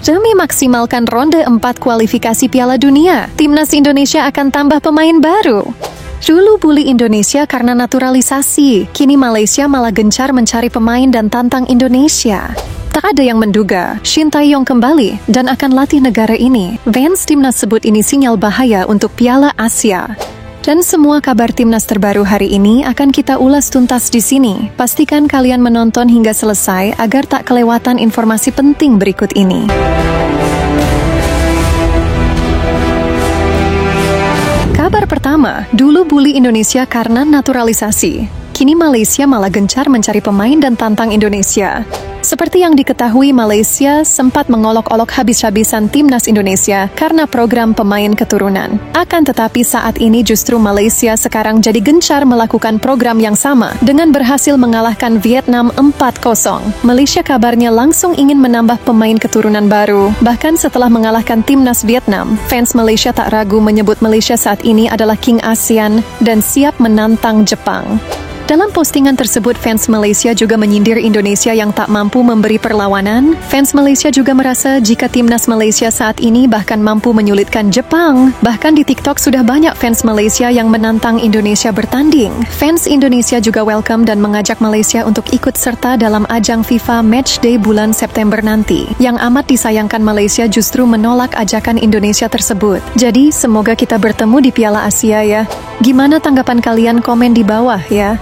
Demi maksimalkan ronde 4 kualifikasi Piala Dunia, Timnas Indonesia akan tambah pemain baru. Dulu bully Indonesia karena naturalisasi, kini Malaysia malah gencar mencari pemain dan tantang Indonesia. Tak ada yang menduga, Shin Tae-yong kembali dan akan latih negara ini. Fans Timnas sebut ini sinyal bahaya untuk Piala Asia. Dan semua kabar Timnas terbaru hari ini akan kita ulas tuntas di sini. Pastikan kalian menonton hingga selesai agar tak kelewatan informasi penting berikut ini. Kabar pertama, dulu bully Indonesia karena naturalisasi. Kini Malaysia malah gencar mencari pemain dan tantang Indonesia. Seperti yang diketahui, Malaysia sempat mengolok-olok habis-habisan Timnas Indonesia karena program pemain keturunan. Akan tetapi saat ini justru Malaysia sekarang jadi gencar melakukan program yang sama dengan berhasil mengalahkan Vietnam 4-0. Malaysia kabarnya langsung ingin menambah pemain keturunan baru. Bahkan setelah mengalahkan Timnas Vietnam, fans Malaysia tak ragu menyebut Malaysia saat ini adalah King ASEAN dan siap menantang Jepang. Dalam postingan tersebut, fans Malaysia juga menyindir Indonesia yang tak mampu memberi perlawanan. Fans Malaysia juga merasa jika Timnas Malaysia saat ini bahkan mampu menyulitkan Jepang. Bahkan di TikTok sudah banyak fans Malaysia yang menantang Indonesia bertanding. Fans Indonesia juga welcome dan mengajak Malaysia untuk ikut serta dalam ajang FIFA Matchday bulan September nanti. Yang amat disayangkan, Malaysia justru menolak ajakan Indonesia tersebut. Jadi, semoga kita bertemu di Piala Asia ya. Gimana tanggapan kalian? Komen di bawah ya.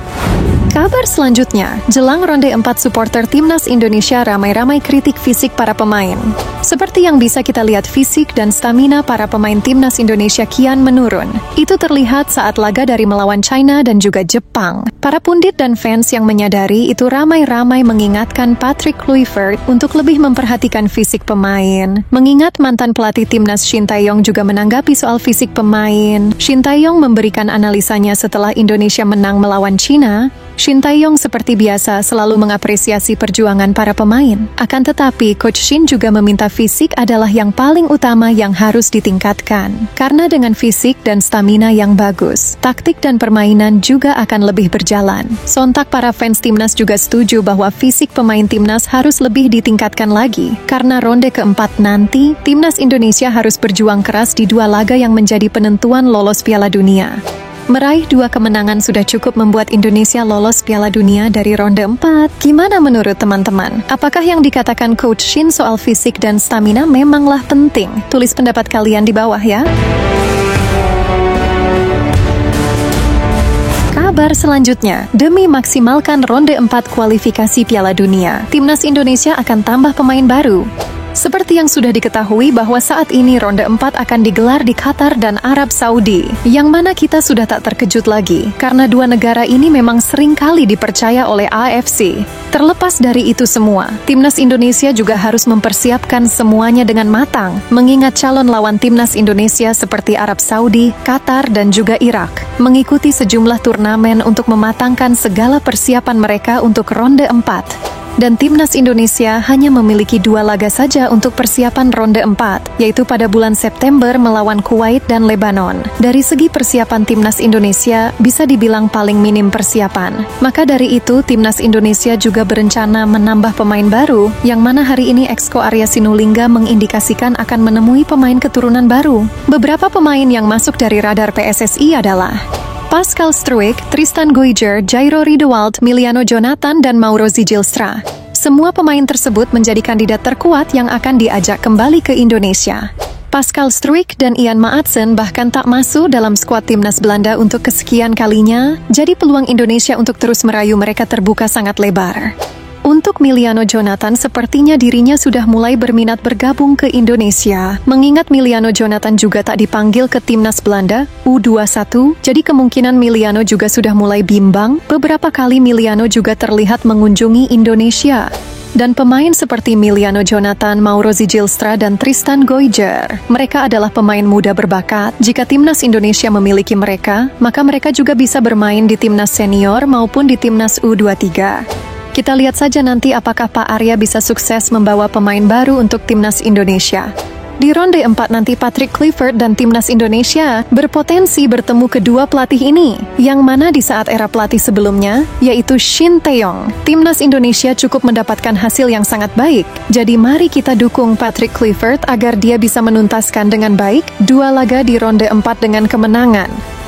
Kabar selanjutnya, jelang ronde 4 supporter Timnas Indonesia ramai-ramai kritik fisik para pemain. Seperti yang bisa kita lihat, fisik dan stamina para pemain Timnas Indonesia kian menurun. Itu terlihat saat laga dari melawan China dan juga Jepang. Para pundit dan fans yang menyadari itu ramai-ramai mengingatkan Patrick Kluivert untuk lebih memperhatikan fisik pemain. Mengingat mantan pelatih Timnas Shin Tae-yong juga menanggapi soal fisik pemain. Shin Tae-yong memberikan analisanya setelah Indonesia menang melawan China. Shin Tae-yong seperti biasa selalu mengapresiasi perjuangan para pemain. Akan tetapi, Coach Shin juga meminta fisik adalah yang paling utama yang harus ditingkatkan. Karena dengan fisik dan stamina yang bagus, taktik dan permainan juga akan lebih berjalan. Sontak para fans Timnas juga setuju bahwa fisik pemain Timnas harus lebih ditingkatkan lagi. Karena ronde keempat nanti, Timnas Indonesia harus berjuang keras di 2 laga yang menjadi penentuan lolos Piala Dunia. Meraih 2 kemenangan sudah cukup membuat Indonesia lolos Piala Dunia dari ronde 4. Gimana menurut teman-teman? Apakah yang dikatakan Coach Shin soal fisik dan stamina memanglah penting? Tulis pendapat kalian di bawah ya. Kabar selanjutnya, demi maksimalkan ronde 4 kualifikasi Piala Dunia, Timnas Indonesia akan tambah pemain baru. Seperti yang sudah diketahui bahwa saat ini ronde 4 akan digelar di Qatar dan Arab Saudi, yang mana kita sudah tak terkejut lagi, karena 2 negara ini memang sering kali dipercaya oleh AFC. Terlepas dari itu semua, Timnas Indonesia juga harus mempersiapkan semuanya dengan matang, mengingat calon lawan Timnas Indonesia seperti Arab Saudi, Qatar, dan juga Irak, mengikuti sejumlah turnamen untuk mematangkan segala persiapan mereka untuk ronde 4. Dan Timnas Indonesia hanya memiliki 2 laga saja untuk persiapan ronde 4, yaitu pada bulan September melawan Kuwait dan Lebanon. Dari segi persiapan Timnas Indonesia, bisa dibilang paling minim persiapan. Maka dari itu, Timnas Indonesia juga berencana menambah pemain baru, yang mana hari ini Exco Arya Sinulinga mengindikasikan akan menemui pemain keturunan baru. Beberapa pemain yang masuk dari radar PSSI adalah Pascal Struijk, Tristan Goijer, Jairo Riedewald, Miliano Jonathan, dan Mauro Zijilstra. Semua pemain tersebut menjadi kandidat terkuat yang akan diajak kembali ke Indonesia. Pascal Struijk dan Ian Maatsen bahkan tak masuk dalam skuad Timnas Belanda untuk kesekian kalinya, jadi peluang Indonesia untuk terus merayu mereka terbuka sangat lebar. Untuk Miliano Jonathan, sepertinya dirinya sudah mulai berminat bergabung ke Indonesia. Mengingat Miliano Jonathan juga tak dipanggil ke Timnas Belanda, U21, jadi kemungkinan Miliano juga sudah mulai bimbang. Beberapa kali Miliano juga terlihat mengunjungi Indonesia. Dan pemain seperti Miliano Jonathan, Mauro Zijilstra, dan Tristan Goijer, mereka adalah pemain muda berbakat. Jika Timnas Indonesia memiliki mereka, maka mereka juga bisa bermain di Timnas Senior maupun di Timnas U23. Kita lihat saja nanti apakah Pak Arya bisa sukses membawa pemain baru untuk Timnas Indonesia. Di ronde 4 nanti Patrick Kluivert dan timnas Indonesia berpotensi bertemu kedua pelatih ini, yang mana di saat era pelatih sebelumnya, yaitu Shin Tae-yong. Timnas Indonesia cukup mendapatkan hasil yang sangat baik, jadi mari kita dukung Patrick Kluivert agar dia bisa menuntaskan dengan baik 2 laga di ronde 4 dengan kemenangan.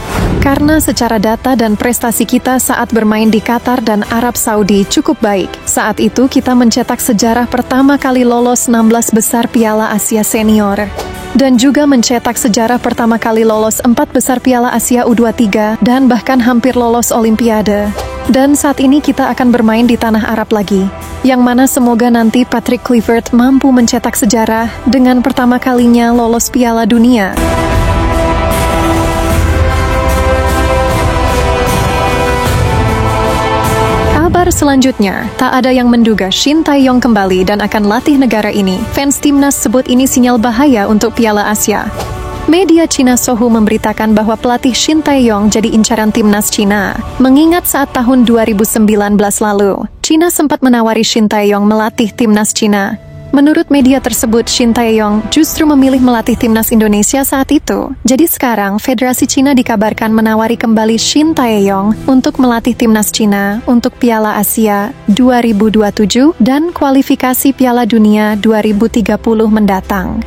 Karena secara data dan prestasi kita saat bermain di Qatar dan Arab Saudi cukup baik. Saat itu kita mencetak sejarah pertama kali lolos 16 besar Piala Asia Senior. Dan juga mencetak sejarah pertama kali lolos 4 besar Piala Asia U23 dan bahkan hampir lolos Olimpiade. Dan saat ini kita akan bermain di tanah Arab lagi. Yang mana semoga nanti Patrick Kluivert mampu mencetak sejarah dengan pertama kalinya lolos Piala Dunia. Kabar selanjutnya, tak ada yang menduga Shin Tae-yong kembali dan akan latih negara ini. Fans timnas sebut ini sinyal bahaya untuk Piala Asia. Media Cina Sohu memberitakan bahwa pelatih Shin Tae-yong jadi incaran timnas Cina. Mengingat saat tahun 2019 lalu, Cina sempat menawari Shin Tae-yong melatih timnas Cina. Menurut media tersebut, Shin Tae-yong justru memilih melatih timnas Indonesia saat itu. Jadi sekarang, Federasi Cina dikabarkan menawari kembali Shin Tae-yong untuk melatih timnas Cina untuk Piala Asia 2027 dan kualifikasi Piala Dunia 2030 mendatang.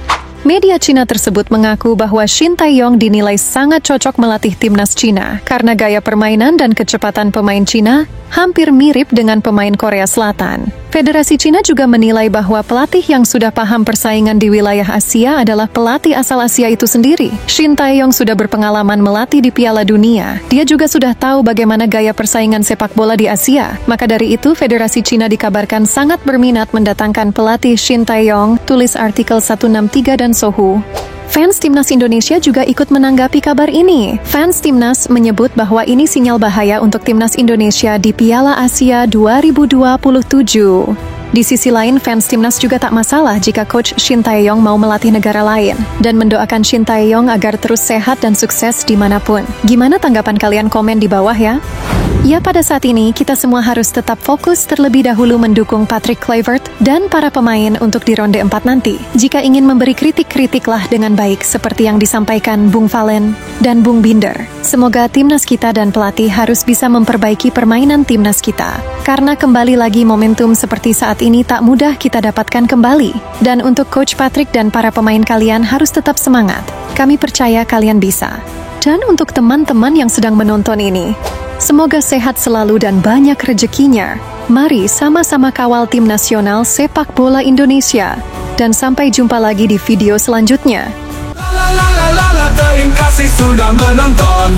Media Cina tersebut mengaku bahwa Shin Tae-yong dinilai sangat cocok melatih timnas Cina karena gaya permainan dan kecepatan pemain Cina hampir mirip dengan pemain Korea Selatan. Federasi Cina juga menilai bahwa pelatih yang sudah paham persaingan di wilayah Asia adalah pelatih asal Asia itu sendiri. Shin Tae-yong sudah berpengalaman melatih di Piala Dunia. Dia juga sudah tahu bagaimana gaya persaingan sepak bola di Asia. Maka dari itu, Federasi Cina dikabarkan sangat berminat mendatangkan pelatih Shin Tae-yong, tulis artikel 163 dan Sohu. Fans timnas Indonesia juga ikut menanggapi kabar ini. Fans timnas menyebut bahwa ini sinyal bahaya untuk timnas Indonesia di Piala Asia 2027. Di sisi lain, fans timnas juga tak masalah jika coach Shin Tae-yong mau melatih negara lain dan mendoakan Shin Tae-yong agar terus sehat dan sukses dimanapun. Gimana tanggapan kalian? Komen di bawah ya. Ya, pada saat ini kita semua harus tetap fokus terlebih dahulu mendukung Patrick Kluivert dan para pemain untuk di ronde 4 nanti. Jika ingin memberi kritik-kritiklah dengan baik seperti yang disampaikan Bung Valen dan Bung Binder. Semoga timnas kita dan pelatih harus bisa memperbaiki permainan timnas kita. Karena kembali lagi momentum seperti saat ini tak mudah kita dapatkan kembali. Dan untuk Coach Patrick dan para pemain kalian harus tetap semangat. Kami percaya kalian bisa. Dan untuk teman-teman yang sedang menonton ini, semoga sehat selalu dan banyak rezekinya. Mari sama-sama kawal tim nasional sepak bola Indonesia. Dan sampai jumpa lagi di video selanjutnya. Terima kasih sudah menonton.